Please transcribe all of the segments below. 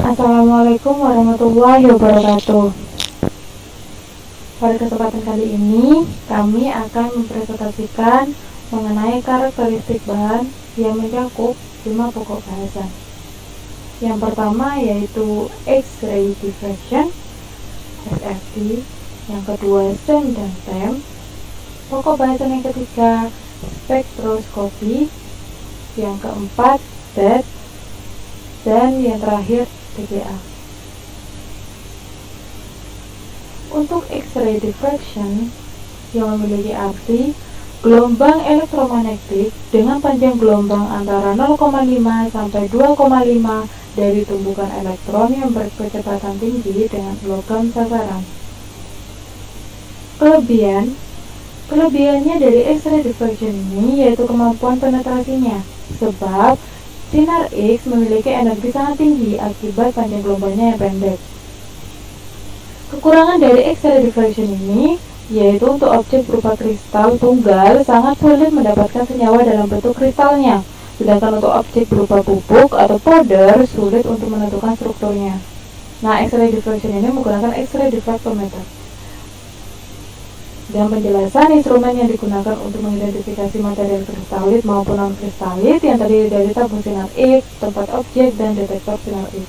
Assalamualaikum warahmatullahi wabarakatuh. Pada kesempatan kali ini, kami akan mempresentasikan mengenai karakteristik bahan yang mencakup 5 pokok bahasan. Yang pertama yaitu X-ray diffraction, SFD. Yang kedua SEM dan TEM. Pokok bahasan yang ketiga spektroskopi. Yang keempat SET. Dan yang terakhir TGA. Untuk X-ray diffraction yang memiliki arti gelombang elektromagnetik dengan panjang gelombang antara 0,5 sampai 2,5 dari tumbukan elektron yang berkecepatan tinggi dengan logam sasaran. Kelebihannya dari X-ray diffraction ini yaitu kemampuan penetrasinya, sebab sinar X memiliki energi sangat tinggi akibat panjang gelombangnya yang pendek. Kekurangan dari X-ray diffraction ini yaitu untuk objek berupa kristal tunggal sangat sulit mendapatkan senyawa dalam bentuk kristalnya, sedangkan untuk objek berupa bubuk atau powder sulit untuk menentukan strukturnya. Nah, X-ray diffraction ini menggunakan X-ray diffractometer. Dan penjelasan instrumen yang digunakan untuk mengidentifikasi material kristalit maupun non-kristalit yang terdiri dari tabung sinar X, tempat objek, dan detektor sinar X.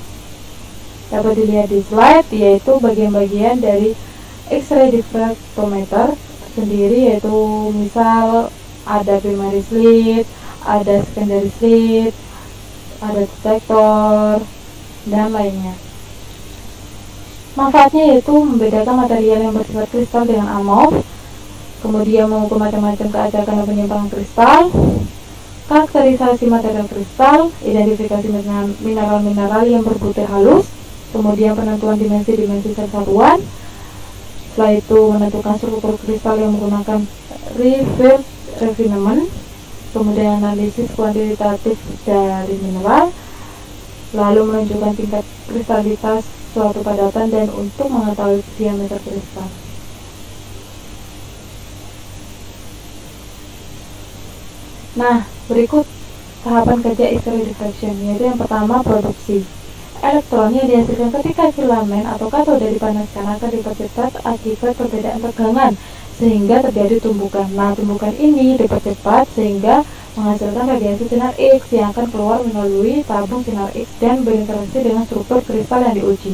Dapat dilihat di slide, yaitu bagian-bagian dari X-ray diffractometer sendiri, yaitu misal ada primary slit, ada secondary slit, ada detektor, dan lainnya. Manfaatnya yaitu membedakan material yang bersifat kristal dengan amorf, kemudian mengukur macam-macam keacekan dan penyimpangan kristal, karakterisasi material kristal, identifikasi mineral-mineral yang berbutir halus, kemudian penentuan dimensi-dimensi satuan. Setelah itu menentukan struktur kristal yang menggunakan reverse refinement, kemudian analisis kuantitatif dari mineral, lalu menunjukkan tingkat kristalitas suatu padatan dan untuk mengetahui diameter kristal. Nah, berikut tahapan kerja X-ray diffraction, yaitu yang pertama produksi. Elektron yang dihasilkan ketika filamen atau katode dipanaskan akan dipercepat akibat perbedaan tegangan sehingga terjadi tumbukan. Nah, tumbukan ini dipercepat sehingga menghasilkan radiasi sinar X yang akan keluar melalui tabung sinar X dan berinteraksi dengan struktur kristal yang diuji.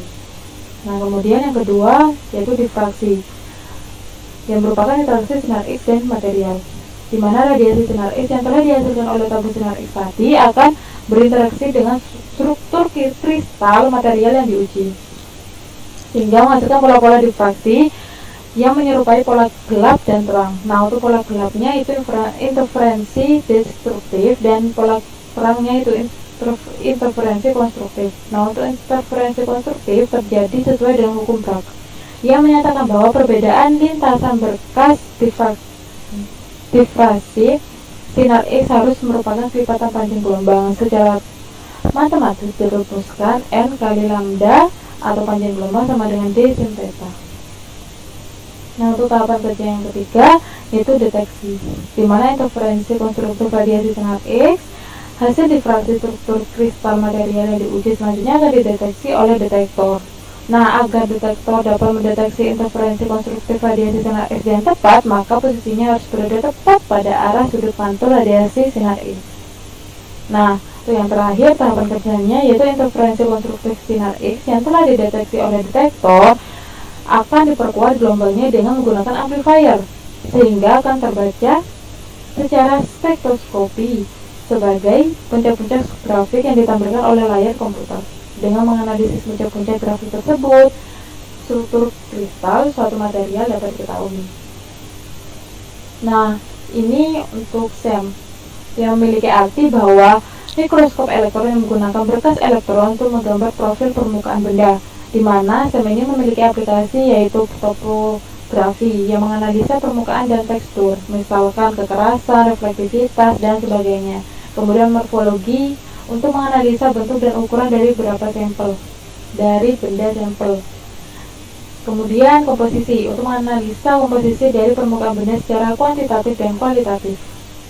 Nah, kemudian yang kedua yaitu difraksi, yang merupakan interaksi sinar X dan material, di mana radiasi sinar X yang telah dihasilkan oleh tabung sinar X tadi akan berinteraksi dengan struktur kristal material yang diuji, sehingga menghasilkan pola-pola difraksi yang menyerupai pola gelap dan terang. Nah, untuk pola gelapnya itu interferensi destruktif dan pola terangnya itu interferensi konstruktif. Nah, untuk interferensi konstruktif terjadi sesuai dengan hukum Bragg yang menyatakan bahwa perbedaan lintasan berkas difrasi sinar X harus merupakan kelipatan panjang gelombang. Secara matematis dirumuskan N kali lambda atau panjang gelombang sama dengan D sin theta. Nah, untuk tahapan kerja yang ketiga yaitu deteksi, di mana interferensi konstruktif radiasi sinar X hasil difraksi struktur kristal material yang diuji selanjutnya akan dideteksi oleh detektor. Nah, agar detektor dapat mendeteksi interferensi konstruktif radiasi sinar X yang tepat, maka posisinya harus berada tepat pada arah sudut pantul radiasi sinar X. Nah, untuk yang terakhir tahapan kerjanya yaitu interferensi konstruktif sinar X yang telah dideteksi oleh detektor akan diperkuat gelombangnya dengan menggunakan amplifier, sehingga akan terbaca secara spektroskopi sebagai puncak-puncak grafik yang ditampilkan oleh layar komputer. Dengan menganalisis puncak-puncak grafik tersebut, struktur kristal suatu material dapat diketahui. Nah, ini untuk SEM yang memiliki arti bahwa mikroskop elektron yang menggunakan berkas elektron untuk menggambar profil permukaan benda, di mana SEM ini memiliki aplikasi yaitu topografi yang menganalisa permukaan dan tekstur, misalkan kekerasan, reflektivitas, dan sebagainya. Kemudian morfologi untuk menganalisa bentuk dan ukuran dari beberapa sampel dari benda sampel. Kemudian komposisi untuk menganalisa komposisi dari permukaan benda secara kuantitatif dan kualitatif,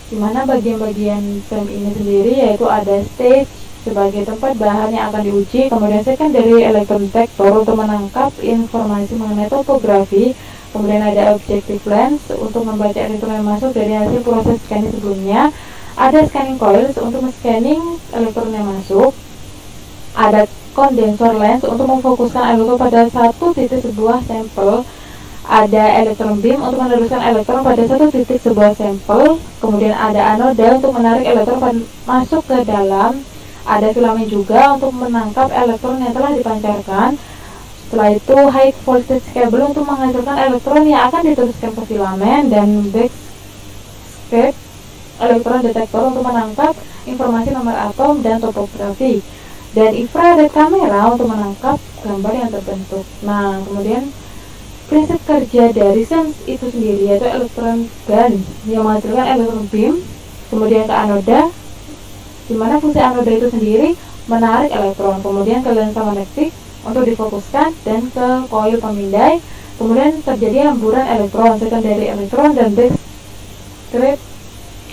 di mana bagian-bagian SEM ini sendiri yaitu ada stage, sebagai tempat bahan yang akan diuji, kemudian secondary electron detector untuk menangkap informasi mengenai topografi, kemudian ada objective lens untuk membaca elektron yang masuk dari hasil proses scanning sebelumnya, ada scanning coils untuk men-scanning elektron yang masuk, ada condenser lens untuk memfokuskan elektron pada satu titik sebuah sampel, ada elektron beam untuk meneruskan elektron pada satu titik sebuah sampel, kemudian ada anoda untuk menarik elektron masuk ke dalam, ada filamen juga untuk menangkap elektron yang telah dipancarkan. Setelah itu high voltage cable untuk menghasilkan elektron yang akan diteruskan ke filamen, dan backscape elektron detektor untuk menangkap informasi nomor atom dan topografi, dan infrared kamera untuk menangkap gambar yang terbentuk. Nah, kemudian prinsip kerja dari SEM itu sendiri yaitu elektron gun yang menghasilkan elektron beam kemudian ke anoda, di mana fungsi anoda itu sendiri menarik elektron kemudian ke lensa magnetik untuk difokuskan dan ke koil pemindai, kemudian terjadi hamburan elektron, secondary elektron dan backscape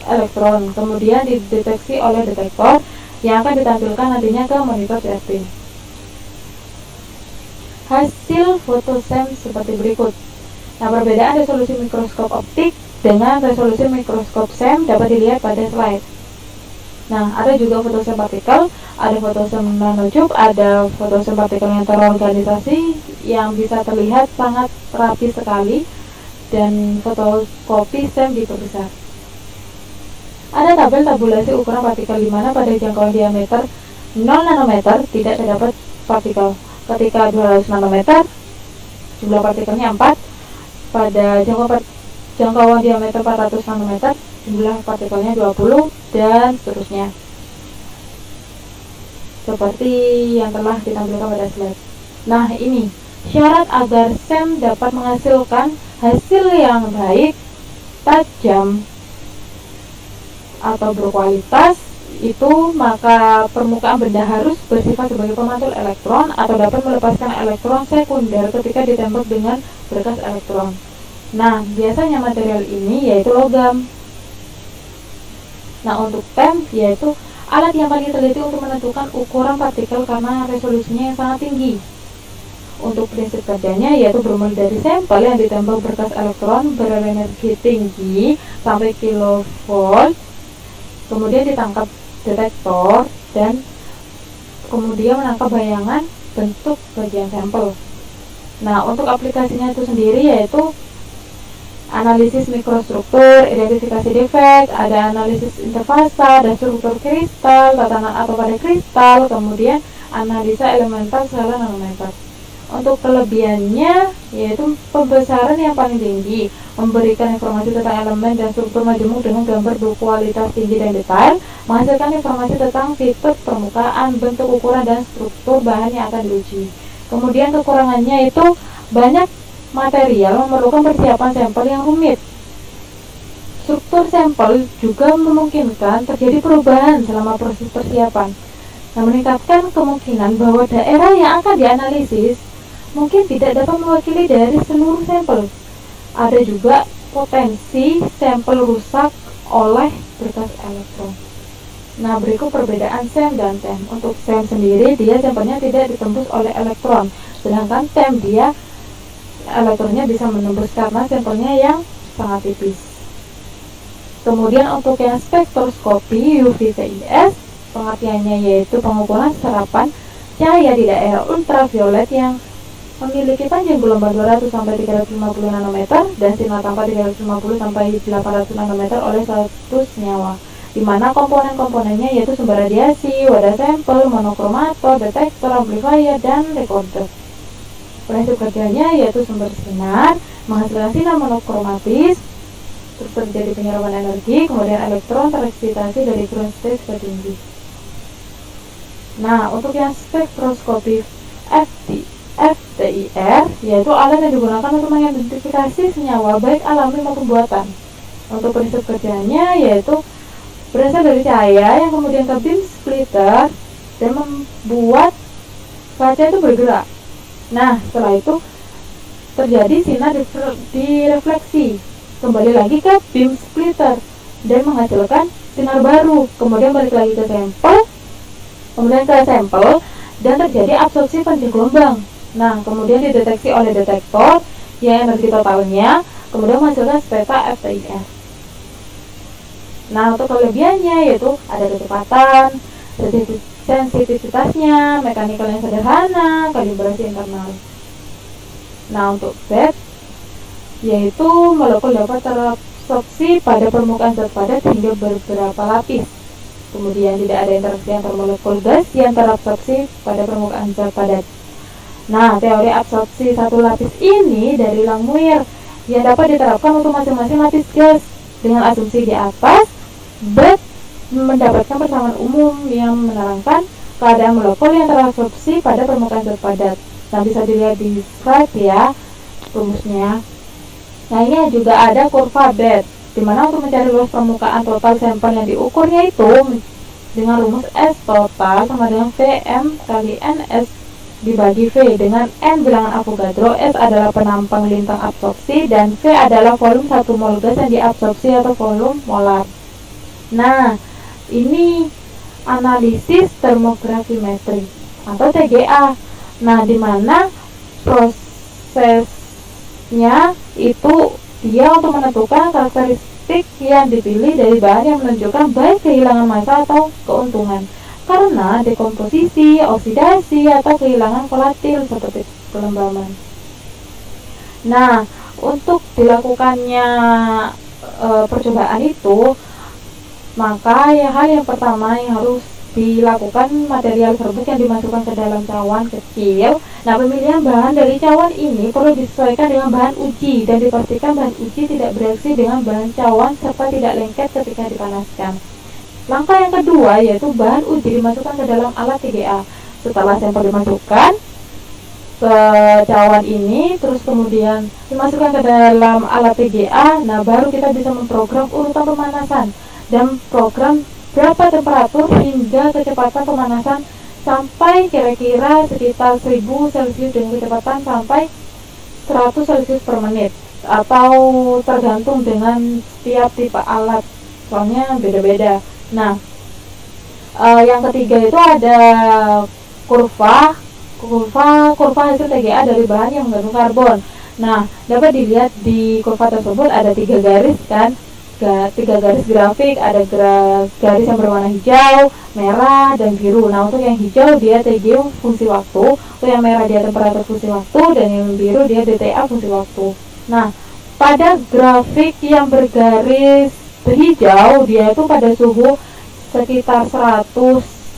elektron, kemudian dideteksi oleh detektor yang akan ditampilkan nantinya ke monitor CRT. Hasil foto SEM seperti berikut. Nah, perbedaan resolusi mikroskop optik dengan resolusi mikroskop SEM dapat dilihat pada slide. Nah, ada juga foto SEM partikel, ada foto SEM nanotube, ada foto SEM partikel yang terorganisasi yang bisa terlihat sangat rapi sekali, dan fotokopi SEM diperbesar. Ada tabel tabulasi ukuran partikel di mana pada jangkauan diameter 0 nanometer tidak terdapat partikel. Ketika 200 nanometer, jumlah partikelnya 4. Pada jangkauan diameter 400 nanometer, jumlah partikelnya 20, dan seterusnya. Seperti yang telah ditampilkan pada slide. Nah, ini syarat agar SEM dapat menghasilkan hasil yang baik, tajam, atau berkualitas, itu maka permukaan benda harus bersifat sebagai pemantul elektron atau dapat melepaskan elektron sekunder ketika ditembak dengan berkas elektron. Nah, biasanya material ini yaitu logam. Nah, untuk TEM yaitu alat yang paling teliti untuk menentukan ukuran partikel karena resolusinya yang sangat tinggi. Untuk prinsip kerjanya yaitu bermula dari sampel yang ditembak berkas elektron berenergi tinggi sampai kilovolt, kemudian ditangkap detektor dan kemudian menangkap bayangan bentuk bagian sampel. Nah, untuk aplikasinya itu sendiri yaitu analisis mikrostruktur, identifikasi defek, ada analisis interfasa, dan struktur kristal, tatanan atom pada kristal, kemudian analisa elemental skala nanometer. Untuk kelebihannya yaitu pembesaran yang paling tinggi, memberikan informasi tentang elemen dan struktur majemuk dengan gambar berkualitas tinggi dan detail, menghasilkan informasi tentang fitur permukaan, bentuk, ukuran, dan struktur bahan yang akan diuji. Kemudian kekurangannya itu banyak material memerlukan persiapan sampel yang rumit. Struktur sampel juga memungkinkan terjadi perubahan selama proses persiapan. Nah, meningkatkan kemungkinan bahwa daerah yang akan dianalisis mungkin tidak dapat mewakili dari seluruh sampel. Ada juga potensi sampel rusak oleh berkas elektron. Nah, berikut perbedaan SEM dan TEM. Untuk SEM sendiri, dia sampelnya tidak ditembus oleh elektron, sedangkan TEM dia elektronnya bisa menembus karena sampelnya yang sangat tipis. Kemudian untuk yang spektroskopi UV-VIS, pengertiannya yaitu pengukuran serapan cahaya di daerah ultraviolet yang memiliki panjang gelombang 200 sampai 350 nanometer dan sinar tampak 350 sampai 800 nanometer oleh satu senyawa, di mana komponen-komponennya yaitu sumber radiasi, wadah sampel, monokromator, detektor, amplifier, dan recorder. Prinsip kerjanya yaitu sumber sinar, menghasilkan sinar monokromatis, terus terjadi penyerapan energi, kemudian elektron tereksitasi dari ground state ke tinggi. Nah, untuk yang spektroskopi FTIR yaitu alat yang digunakan untuk mengidentifikasi senyawa baik alami maupun buatan. Untuk prinsip kerjanya yaitu berasal dari cahaya yang kemudian ke beam splitter dan membuat kaca itu bergerak. Nah, setelah itu terjadi sinar direfleksi kembali lagi ke beam splitter dan menghasilkan sinar baru, kemudian balik lagi ke sampel kemudian ke sampel, dan terjadi absorpsi panjang gelombang. Nah, kemudian dideteksi oleh detektor yang energi totalnya, kemudian menghasilkan peta FTIR. Nah, untuk kelebihannya yaitu ada kecepatan, sensitivitasnya, mekanikal yang sederhana, kalibrasi internal. Nah, untuk Z yaitu molekul dapat terabsorpsi pada permukaan zat padat hingga beberapa lapis. Kemudian tidak ada interaksi antar molekul gas yang terabsorpsi pada permukaan zat padat. Nah, teori absorpsi satu lapis ini dari Langmuir yang dapat diterapkan untuk masing-masing lapis gas. Dengan asumsi di atas, Bragg mendapatkan persamaan umum yang menerangkan keadaan molekul yang terabsorpsi pada permukaan zat padat. Nah, bisa dilihat di slide ya rumusnya. Nah, ini juga ada kurva Bragg, di mana untuk mencari luas permukaan total sampel yang diukurnya itu dengan rumus S total sama dengan Vm kali Ns dibagi V dengan N bilangan Avogadro. S adalah penampang lintang absorpsi dan V adalah volume 1 mol gas yang diabsorpsi atau volume molar. Nah, ini analisis termografimetri atau TGA. Nah, di mana prosesnya itu dia untuk menentukan karakteristik yang dipilih dari bahan yang menunjukkan baik kehilangan massa atau keuntungan karena dekomposisi, oksidasi, atau kehilangan volatil seperti kelembaban. Nah, untuk dilakukannya percobaan itu, maka hal yang pertama yang harus dilakukan material serbuk yang dimasukkan ke dalam cawan kecil. Nah, pemilihan bahan dari cawan ini perlu disesuaikan dengan bahan uji dan dipastikan bahan uji tidak bereaksi dengan bahan cawan serta tidak lengket ketika dipanaskan. Langkah yang kedua yaitu bahan uji dimasukkan ke dalam alat TGA. Setelah sampel dimasukkan ke cawan ini, terus kemudian dimasukkan ke dalam alat TGA, nah baru kita bisa memprogram urutan pemanasan dan program berapa temperatur hingga kecepatan pemanasan sampai kira-kira sekitar 1000 Celcius dengan kecepatan sampai 100 Celcius per menit, atau tergantung dengan setiap tipe alat, soalnya beda-beda. Nah, yang ketiga itu ada kurva hasil TGA dari bahan yang mengandung karbon. Nah, dapat dilihat di kurva tersebut ada 3 garis kan, 3 garis grafik, ada garis yang berwarna hijau, merah, dan biru. Nah, untuk yang hijau dia TG fungsi waktu, untuk yang merah dia temperatur fungsi waktu, dan yang biru dia DTA fungsi waktu. Nah, pada grafik yang bergaris hijau dia itu pada suhu sekitar 100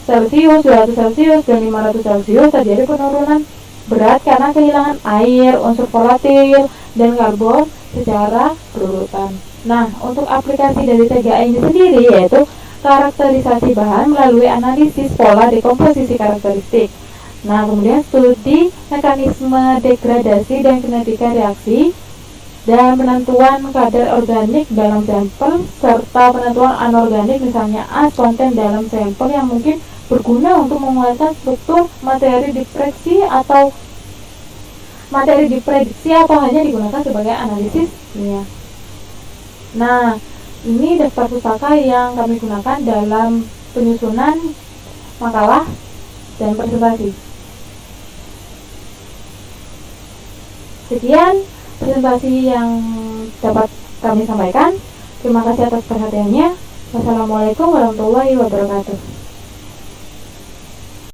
Celcius, 200 Celcius, dan 500 Celcius terjadi penurunan berat karena kehilangan air, unsur volatil, dan karbon secara berurutan. Nah, untuk aplikasi dari TGA ini sendiri yaitu karakterisasi bahan melalui analisis pola dekomposisi karakteristik. Nah, kemudian studi mekanisme degradasi dan kinetika reaksi, dan penentuan kadar organik dalam sampel, serta penentuan anorganik misalnya as konten dalam sampel yang mungkin berguna untuk menguatkan struktur materi diprediksi atau hanya digunakan sebagai analisis kimia. Nah, ini daftar pustaka yang kami gunakan dalam penyusunan makalah dan presentasi. Sekian presentasi yang dapat kami sampaikan. Terima kasih atas perhatiannya. Wassalamualaikum warahmatullahi wabarakatuh.